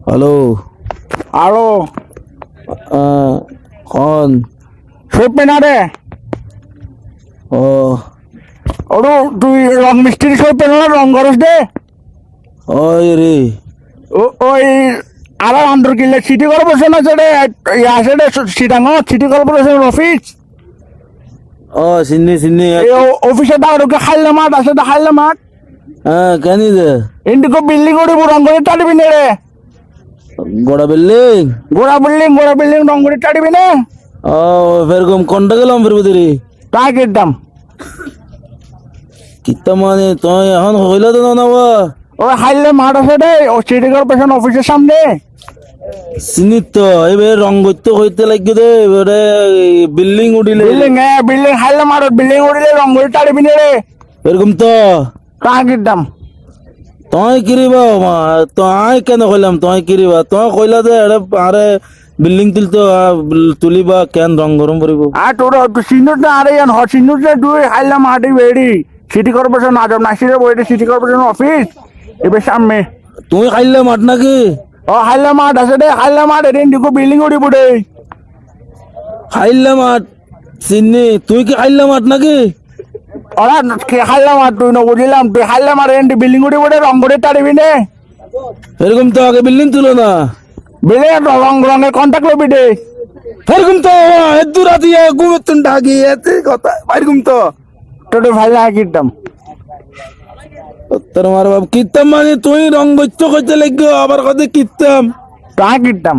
Hello. আরো কন? সইপে না রে ও ওরু তুই রং মিস্ত্রি সইপে না রং করস দে ওই রে। ওই আর আন্দর কিনলে সিটি কর্পোরেশন আছে রে আছে রে সিটাঙ্গ সিটি কর্পোরেশন অফিস ও চিনি চিনি। এই অফিসে দাঁড়োকে খাইলে মাঠ আছে খাইলে মাঠ হ্যাঁ কেন যে ইন্ডিকো বিল্ডিং উড়িব রং করে টাড়িবি না রে গোড়া বিল্ডিং। গোড়া বিল্ডিং রং করে টাড়িবি না ও এরকম কোনটা গেলাম ফিরবো দেরি তা কিনতাম কিতা মানে তুই এখন হইলে তো না ওই হাইলে মাঠ আছে রে ও সিটি কর্পোরেশন অফিসের সামনে চিনি তো এবার রং করতে হইতে লাগবে দে এবারে বিল্ডিং উঠিলে বিল্ডিং হাইলে মাঠ বিল্ডিং উড়িলে রং করে টাড়িবি না রে এরকম তো তা কিনতাম তুই কিরিবা তুই কেন কইলাম তুই কিরিবা তুই কইলা দে আরে বিল্ডিং তুলিবা কেন রং গরম করিব আর তোর সিনুর না আরে সিনুর না তুই হাইলে মাঠে বেড়ি সিটি কর্পোরেশন আজম নাসিরের বইটি সিটি কর্পোরেশন অফিস এবার সামনে তুই খাইলে মাঠ নাকি ও হাইলে মাঠ আছে রে হাইলে মাঠ এর ইন্ডিকো বিল্ডিং উড়িব রে খাইলে মাঠ চিনি তুই কি খাইলে মাঠ নাকি ওরা হাইলে মাঠ তুই না বুঝলাম তুই হাইলে মাঠ এন্ডি বিল্ডিং উড়িব রে রং করে টাড়িবি নে এরকম তো আগে বিল্ডিং তুলো না বিল্ডিং রঙের কন্ট্যাক্ট লবি রে এরকম তো এত রাতে ঘুমতুন ডাকি এত কথা এরকম তো তোর ভাইলে কিনতাম তোর মার বাপ কিতাম মানে তুই রং করতে কইতে লাগবে আবার কথা কিতাম তা কিনতাম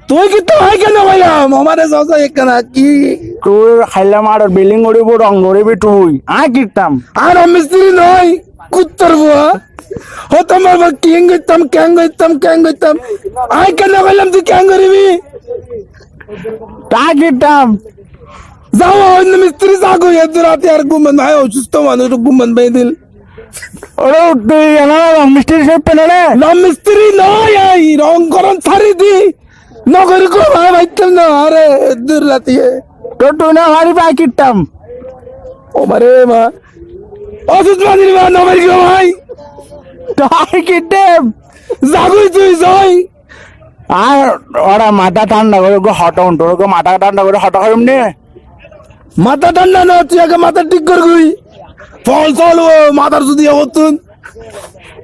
তুই কিতাম হয় কেন ভাইয়াম আমারে সসা একখানা কি তুই হাইলে মাঠ বিল্ডিং উড়িব রং করিবি তুই কিনতাম আর মিস্ত্রি নয় কুত্তর বুয়া হতো আমার বাপ ক্যাং করতাম আই কেন কইলাম তুই ক্যাং করিবি তা কিনতাম যাও অন্য মিস্ত্রি যাগো এত রাতে আর ঘুমান ভাই অসুস্থ মানুষ ঘুমান ভাই দিল ওরে তুই রং মিস্ত্রি সব পেলে রে না মিস্ত্রি নয় এই রং করন ছাড়ি দি নগর কো ভাই ভাইতাম না আরে দূর রাতে তোর তুই না হারি পাই কিনতাম ও মারে মা অসুস্থ মানুষ মা নগর কো ভাই তাই কিনতাম যাগুই তুই যাই আর ওরা মাথা ঠান্ডা করে হটাউন তোর মাথা ঠান্ডা করে হটা হয় এমনি মাথা ঠান্ডা না তুই আগে মাথা ঠিক কর গুই ফল চল ও মাথার যদি হতুন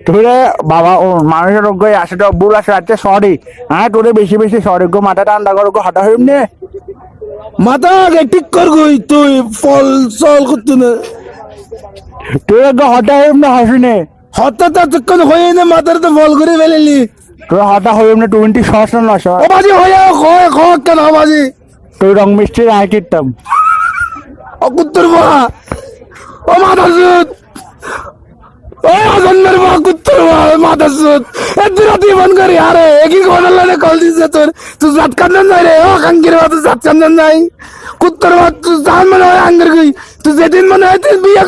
তোরে বাবা ও মানুষের রোগ আসে তো বুড় আসে আছে সরি তোরে বেশি বেশি সরি গো মাথা ঠান্ডা করে হটা হয় এমনি মাথা আগে ঠিক কর গুই তুই ফল চল করতুন তোরে হটা হয় এমনি হাসিনে হঠাৎ এতক্ষণ হয়ে না মাথার তো ফল করে ফেলেলি তোর হটা হয় এমনি 20 সস না নশ ও বাজি হয়ে কেন বাজি তুই রং মিষ্টি আয় কিনতাম ও কুত্তর বাবা ও মাথার সুদ ও আজন্মের বাবা কুত্তর বাবা মাথার সুদ এত রাতে বন করি আরে একই ঘটনা লাগে কল দিছে তোর তুই জাত কান্দন নাই রে ও কাঙ্কির বাবা তুই জাত কান্দন নাই কুত্তর বাবা তুই জান মনে হয় আঙ্গের গই তুই যেদিন মনে হয় তুই বিয়ে